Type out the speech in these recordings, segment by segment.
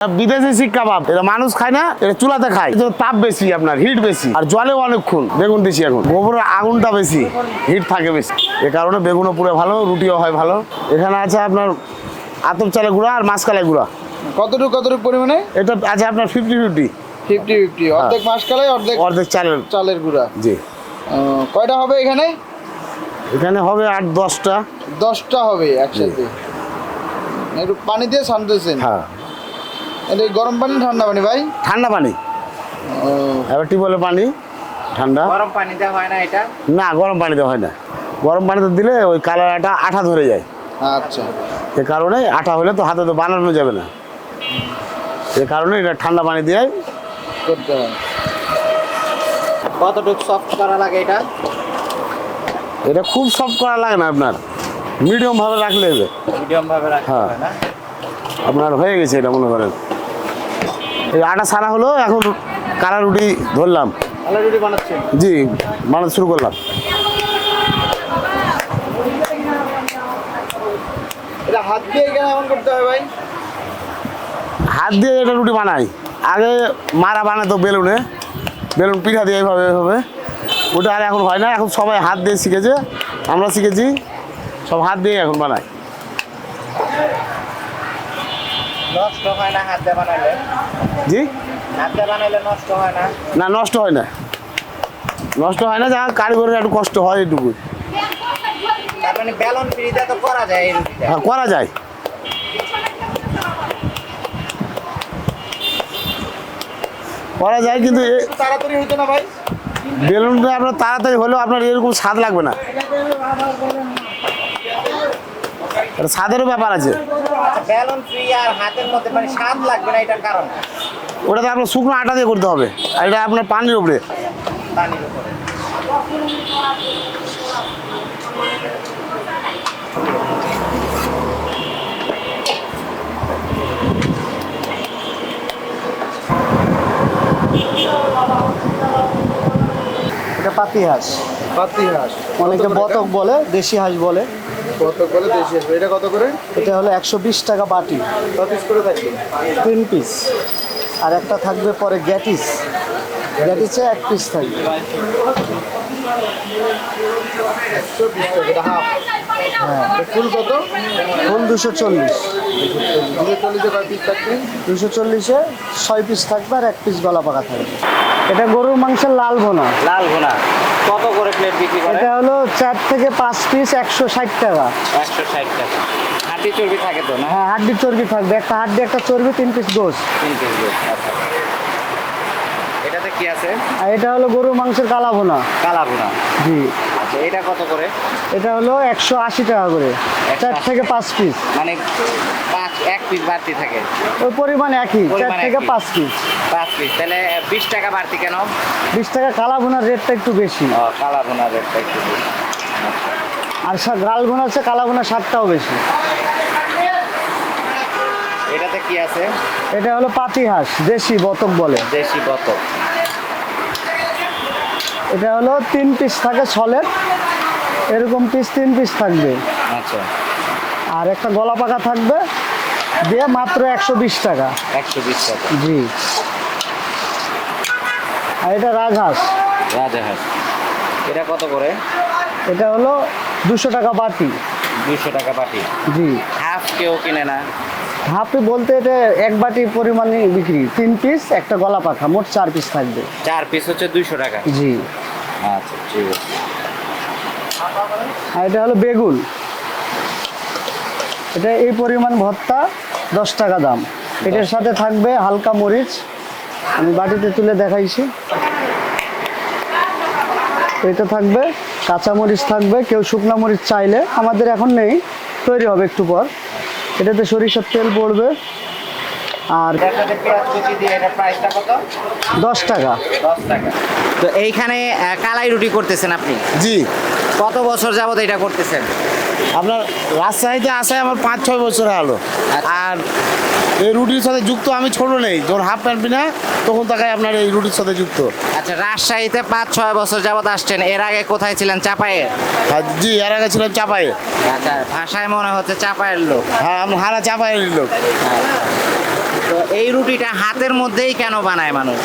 বিদেশি শিক কাবাব, এটা মানুষ খায় না, এটা চুলাতে খায়। এটা তাপ বেশি, আপনার হিট বেশি, আর জলে অনেকক্ষণ বেগুন দিছি। এখন গোবরের আগুনটা বেশি, হিট থাকে বেশি, এ কারণে বেগুনও পুরো ভালো, রুটিও হয় ভালো। এখানে আছে আপনার আতপ চালের গুঁড়া আর মাসকালাই গুঁড়া। কতটুকু পরিমাণে? এটা আছে আপনার 50-50। অর্ধেক মাসকালাই, অর্ধেক চালের গুঁড়া। জি। কয়টা হবে এখানে? এখানে হবে 8-10টা। 10টা হবে একসাথে। একটু পানি দিয়ে ছানতেছেন? হ্যাঁ। এটা গরম পানি ঠান্ডা পানি ভাই? ঠান্ডা পানি। এবার টিউবওয়েলের পানি ঠান্ডা। গরম পানি দেওয়া হয় না এটা? না, গরম পানি দেওয়া হয় না। গরম পানিতে দিলে ওই কালারটা আঠা ধরে যায়। আচ্ছা। এ কারণে আঠা হলে তো হাতে তো বানানো যাবে না, এ কারণে এটা ঠান্ডা পানি দিয়ে করতে হয়। কতটুকু সফট করা লাগে এটা? এটা খুব সফট করা লাগে না, আপনার মিডিয়াম ভাবে রাখলে হবে। মিডিয়াম ভাবে রাখতে হ্যাঁ। হবে না? আপনার হয়ে গেছে এটা, মনে করেন এই আটা সারা হলো। এখন কারা রুটি ধরলাম। তাহলে রুটি বানাচ্ছেন? জি, বানাতে শুরু করলাম। এটা হাত দিয়ে কেন এমন করতে হয় ভাই? হাত দিয়ে এটা রুটি বানাই। আগে মারা বানাতো বেলুনে, বেলুন পিঠা দিয়ে এইভাবে এইভাবে। ওটা আর এখন হয় না, এখন সবাই হাত দিয়ে শিখেছে, আমরা শিখেছি, সব হাত দিয়ে এখন বানাই। নষ্ট হয় না হাত দিয়ে বানাইলে? জি, হাত দিয়ে বানাইলে নষ্ট হয় না? না, নষ্ট হয় না, নষ্ট হয় না। যা কারিগরের একটু কষ্ট হয় এটুকু। তার মানে বেলন পিড়িতে তো করা যায় এই রুটিটা? হ্যাঁ, করা যায়, করা যায়, কিন্তু তাড়াতাড়ি হইতো না ভাই? বেলুনটা আপনার তাড়াতাড়ি হলেও আপনার এরকম স্বাদ লাগবে না, এটা স্বাদেরও ব্যাপার আছে। আচ্ছা, বেলন ফ্রি আর হাতের মধ্যে মানে স্বাদ লাগবে না, এটার কারণ? ওটাতে আপনার শুকনো আটা দিয়ে করতে হবে, আর এটা আপনার পানির উপরে। পানির উপরে। এটা পাতি হাঁস, পাতি হাঁস অনেকে বতক বলে, দেশি হাঁস বলে। কত করে দেশি হাঁস? এটা কত করে? এটা হলো 120 টাকা বাটি, কত পিস করে থাকবে? 3 পিস। আর একটা থাকবে পরে গ্যাটিস, গ্যাটিসে 1 পিস থাকবে। 120 টাকা। এটা হাফ। হ্যাঁ, ফুল কত? ফুল 240। 240 কয় পিস থাকবে? 240-এ 6 পিস থাকবে আর 1 পিস গলা পাকা থাকবে। এটা গরুর মাংসের লাল ভোনা। লাল ভুনা কত করে প্লেট বিক্রি করে? এটা হলো 4 থেকে 5 পিস 160 টাকা। 160 টাকা। হাঁটি চর্বি থাকে তো না? হ্যাঁ, হাড্ডির চর্বি থাকবে, একটা হাড্ডি একটা চর্বি, 3 পিস গোস। 3 পিস গোস। আচ্ছা, এটাতে কি আছে? আর এটা হলো গরুর মাংসের কালা ভোনা। কালা ভুনা। জি। আচ্ছা, এটা কত করে? এটা হলো 180 টাকা করে, 4 থেকে 5 পিস। মানে 1 পিস বাড়তি থাকে? ওই পরিমাণ একই, 4 পরিমাণ থেকে একই। 5 পিস। 5 পিস, তাহলে 20 টাকা বাড়তি কেন? 20 টাকা কালা ভুনার রেটটা একটু বেশি, ও, কালা ভুনার রেটটা একটু বেশি। আর লাল ভুনা আছে, কালা ভুনার স্বাদটাও বেশি। এটাতে কি আছে? এটা হলো পাতি হাঁস, দেশি বতক বলে। দেশি বতক। এটা হলো 3 পিস থাকে ছলের, এরকম পিস 3 পিস থাকবে। আচ্ছা, আর একটা গলা পাকা থাকবে, দিয়ে মাত্র 120 টাকা। 120 টাকা। জি। আর এটা রাজহাঁস, রাজাহাঁস, এটা কত করে? এটা হলো 200 টাকা বাটি। 200 টাকা বাটি। জি। হাফ কেউ কিনে না? হাফে বলতে এটা 1 বাটি পরিমাণে বিক্রি, 3 পিস একটা গলা পাখা, মোট 4 পিস থাকবে। 4 পিস হচ্ছে 200 টাকা। জি। আচ্ছা, ঠিক আছে। আর এটা হলো বেগুন, এটা এই পরিমাণ ভর্তা 10 টাকা দাম। এটার সাথে থাকবে হালকা মরিচ, আমি বাটিতে তুলে দেখাইছি। এটা থাকবে কাঁচা মরিচ থাকবে, কেউ শুকনা মরিচ চাইলে, আমাদের এখন নেই, তৈরি হবে একটু পর। এটাতে সরিষার তেল পড়বে। আর এটাতে পেঁয়াজ কুচি দিয়ে এটা প্রাইসটা কত? 10 টাকা। 10 টাকা। তো এইখানে কালাই রুটি করতেছেন আপনি? জি। কত বছর যাবত এটা করতেছেন? আপনার রাজশাহীতে আসে আমার 5-6 বছর হলো। আচ্ছা। আর এই রুটির সাথে যুক্ত আমি ছোট নেই, যখন হাফ প্যান্ট পিনা তখন তাকে আপনার এই রুটির সাথে যুক্ত। আচ্ছা, রাজশাহীতে 5-6 বছর যাবত আসছেন। এর আগে কোথায় ছিলেন? চাপায়ে? আর জি, এর আগে ছিলাম চাপায়ে। আচ্ছা, ভাষায় মনে হচ্ছে চাপায়ের লোক। হ্যাঁ, আমরা হারা চাপায়ের লোক। আচ্ছা। তো এই রুটিটা হাতের মধ্যেই কেন বানায় মানুষ?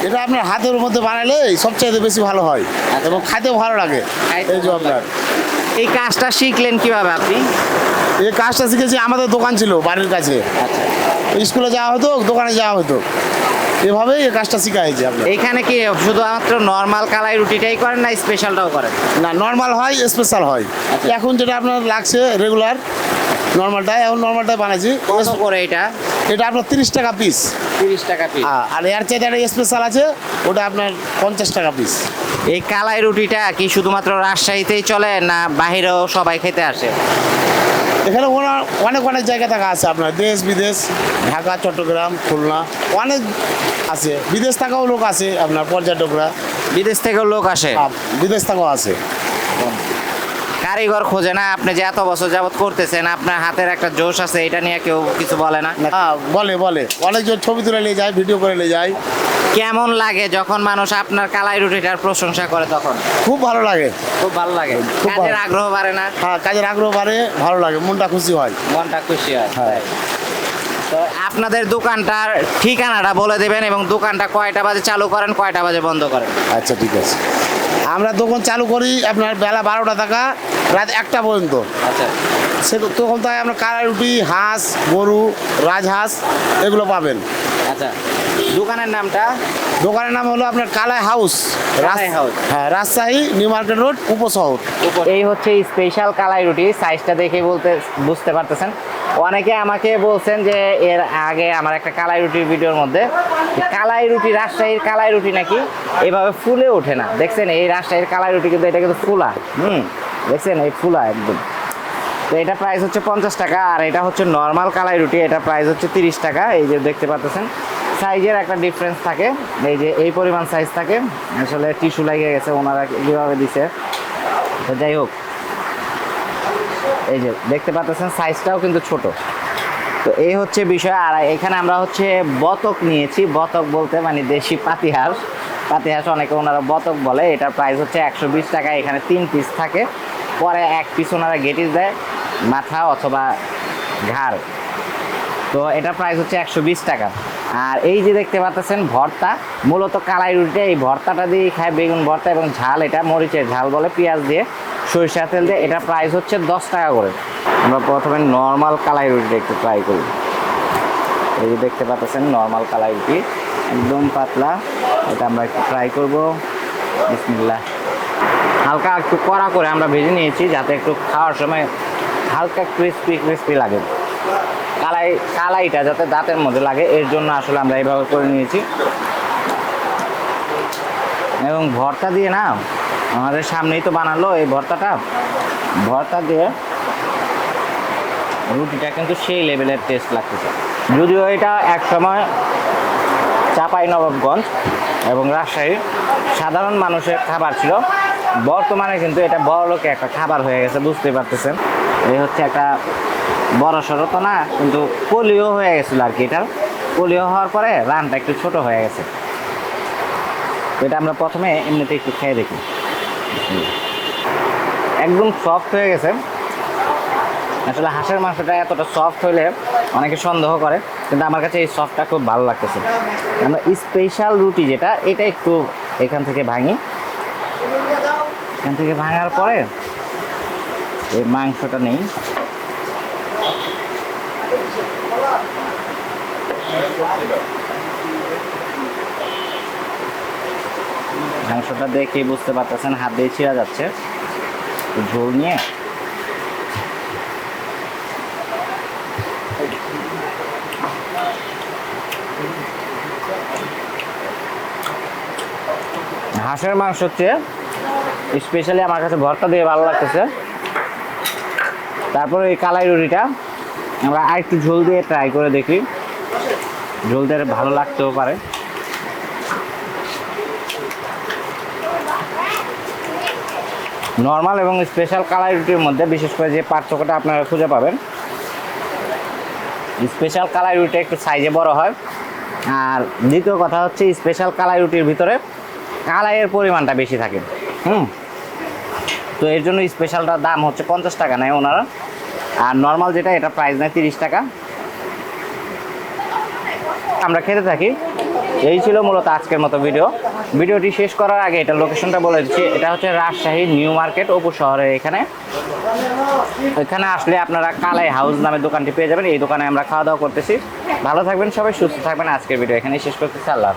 এটা আপনার হাতের মধ্যে বানালে সবচাইতে বেশি ভালো হয় এবং খাইতেও ভালো লাগে। খাইতেও এই যে ভালো আপনার এই কাজটা শিখলেন কিভাবে আপনি? এই কাজটা শিখেছি, আমাদের দোকান ছিল বাড়ির কাছে, আচ্ছা, স্কুলে যাওয়া হতো, দোকানে যাওয়া হতো, এভাবেই এই কাজটা শেখা হয়েছে আপনার। এইখানে কি শুধুমাত্র নর্মাল কালাই রুটিটাই করেন না স্পেশালটাও করেন? না, নর্মাল হয়, স্পেশাল হয়। এখন যেটা আপনার লাগছে রেগুলার নর্মালটাই, এখন নর্মালটাই বানাইছি। কত করে এটা? এটা আপনার 30 টাকা পিস। 30 টাকা পিস। আর এর চাইতে একটা স্পেশাল আছে, ওটা আপনার 50 টাকা পিস। এই কালাই রুটিটা কি শুধুমাত্র রাজশাহীতেই চলে না বাহিরেও সবাই খেতে আসে? এখানে অনেক অনেক জায়গা থেকে আছে আপনার, দেশ বিদেশ, ঢাকা, চট্টগ্রাম, খুলনা, অনেক আছে। বিদেশ থেকেও লোক আছে আপনার, পর্যটকরা বিদেশ থেকেও লোক আসে? বিদেশ থেকেও আছে। কারিগর খোঁজে না? আপনি যে এত বছর যাবত করতেছেন, আপনার হাতের একটা জোশ আছে, এটা নিয়ে কেউ কিছু বলে না? বলে বলে, অনেকজন ছবি তুলে নিয়ে যায়, ভিডিও করে নিয়ে যায়। কেমন লাগে যখন মানুষ আপনার কালাই রুটিটার প্রশংসা করে? তখন খুব ভালো লাগে। খুব ভালো লাগে, খুব কাজের ভালো। আগ্রহ বাড়ে না? হ্যাঁ, কাজের আগ্রহ বাড়ে, ভালো লাগে, মনটা খুশি হয়। মনটা খুশি হয়। হ্যাঁ। তো আপনাদের দোকানটার ঠিকানাটা বলে দেবেন এবং দোকানটা কয়টা বাজে চালু করেন, কয়টা বাজে বন্ধ করেন? আচ্ছা, ঠিক আছে। আমরা দোকান চালু করি আপনার বেলা 12টা থেকে রাত 1টা পর্যন্ত। আচ্ছা, সে তখন তাই আপনার কালাই রুটি, হাঁস, গরু, রাজহাঁস এগুলো পাবেন। আচ্ছা, দোকানের নামটা? দোকানের নাম হলো আপনার কালাই হাউস। কালাই হাউস। হ্যাঁ, রাজশাহী নিউ মার্কেট রোড, উপশহর। এই হচ্ছে স্পেশাল কালাই রুটি, সাইজটা দেখে বুঝতে পারতেছেন। অনেকে আমাকে বলছেন যে এর আগে আমার একটা কালাই রুটির ভিডিওর মধ্যে কালাই রুটি, রাজশাহীর কালাই রুটি নাকি এভাবে ফুলে ওঠে না। দেখছেন এই রাজশাহীর কালাই রুটি কিন্তু এটা কিন্তু ফুলা, দেখছেন এই ফুলা একদম। তো এটা প্রাইস হচ্ছে 50 টাকা, আর এটা হচ্ছে নর্মাল কালাই রুটি, এটা প্রাইস হচ্ছে 30 টাকা। এই যে দেখতে পাচ্ছেন সাইজের একটা ডিফারেন্স থাকে, এই যে এই পরিমাণ সাইজ থাকে। আসলে টিস্যু লাগিয়ে গেছে, ওনারা কীভাবে দিছে। তো যাই হোক, এই যে দেখতে পাচ্ছেন সাইজটাও কিন্তু ছোট। তো এই হচ্ছে বিষয়। আর এখানে আমরা হচ্ছে বতক নিয়েছি, বতক বলতে মানে দেশি পাতিহাঁস, পাতিহাঁস অনেকে ওনারা বতক বলে। এটার প্রাইস হচ্ছে 120 টাকা। এখানে 3 পিস থাকে, পরে 1 পিস ওনারা গেটিস দেয়, মাথা অথবা ঘাড়। তো এটা প্রাইস হচ্ছে 120 টাকা। আর এই যে দেখতে পাচ্ছেন ভর্তা, মূলত কালাই রুটিটা এই ভর্তাটা দিয়ে খায়, বেগুন ভর্তা এবং ঝাল, এটা মরিচের ঝাল বলে, পেঁয়াজ দিয়ে, সরিষা তেল দিয়ে। এটা প্রাইস হচ্ছে 10 টাকা করে। আমরা প্রথমে নর্মাল কালাই রুটিটা একটু ট্রাই করি। এই যে দেখতে পাচ্ছেন নর্মাল কালাই রুটি, একদম পাতলা, এটা আমরা একটু ট্রাই করব। বিসমিল্লাহ। হালকা একটু কড়া করে আমরা ভেজে নিয়েছি, যাতে একটু খাওয়ার সময় হালকা ক্রিস্পি ক্রিস্পি লাগে। কালাইটা যাতে দাঁতের মধ্যে লাগে, এর জন্য আসলে আমরা এইভাবে করে নিয়েছি। এবং ভর্তা দিয়ে না, আমাদের সামনেই তো বানালো এই ভর্তা দিয়ে রুটিটা কিন্তু সেই লেভেলের টেস্ট লাগতেছে। যদিও এটা এক সময় চাঁপাইনবাবগঞ্জ এবং রাজশাহী সাধারণ মানুষের খাবার ছিল, বর্তমানে কিন্তু এটা বড়লোকে একটা খাবার হয়ে গেছে, বুঝতে পারতেছেন। এই হচ্ছে একটা বড় সড়ো তো না, কিন্তু পোলিও হয়ে গেছিলো আর কি। এটার পোলিও হওয়ার পরে রানটা একটু ছোট হয়ে গেছে। তো এটা আমরা প্রথমে এমনিতে একটু খেয়ে দেখি। একদম সফট হয়ে গেছে। আসলে হাঁসের মাংসটা এতটা সফট হলে অনেকে সন্দেহ করে, কিন্তু আমার কাছে এই সফটটা খুব ভালো লাগতেছে। আমরা স্পেশাল রুটি যেটা, এটা একটু এখান থেকে ভাঙি, এখান থেকে ভাঙার পরে এই মাংসটা নেই। মাংসটা দেখে বুঝতে পারতেছেন হাত দিয়ে ছিঁড়া যাচ্ছে। ঝোল নিয়ে হাঁসের মাংস হচ্ছে স্পেশালি আমার কাছে ভর্তা দিয়ে ভালো লাগতেছে। তারপরে এই কালাই রুটিটা আমরা আরেকটু ঝোল দিয়ে ট্রাই করে দেখি, ঝোল দিয়ে ভালো লাগতেও পারে। নর্মাল এবং স্পেশাল কালাই রুটির মধ্যে বিশেষ করে যে পার্থক্যটা আপনারা খুঁজে পাবেন, স্পেশাল কালাই রুটিটা একটু সাইজে বড় হয়। আর দ্বিতীয় কথা হচ্ছে স্পেশাল কালাই রুটির ভিতরে কালাইয়ের পরিমাণটা বেশি থাকে। তো এর জন্য স্পেশালটার দাম হচ্ছে 50 টাকা নেয় ওনারা, আর নর্মাল যেটা এটা প্রাইস নেয় 30 টাকা। আমরা খেতে থাকি। এই ছিল মূলত আজকের মতো ভিডিওটি শেষ করার আগে এটা লোকেশনটা বলে দিচ্ছি। এটা হচ্ছে রাজশাহী নিউ মার্কেট অপু শহরের এখানে আসলে আপনারা কালাই হাউস নামে দোকানটি পেয়ে যাবেন। এই দোকানে আমরা খাওয়া দাওয়া করতেছি। ভালো থাকবেন সবাই, সুস্থ থাকবেন। আজকের ভিডিও এখানেই শেষ করতেছি। আল্লাহ।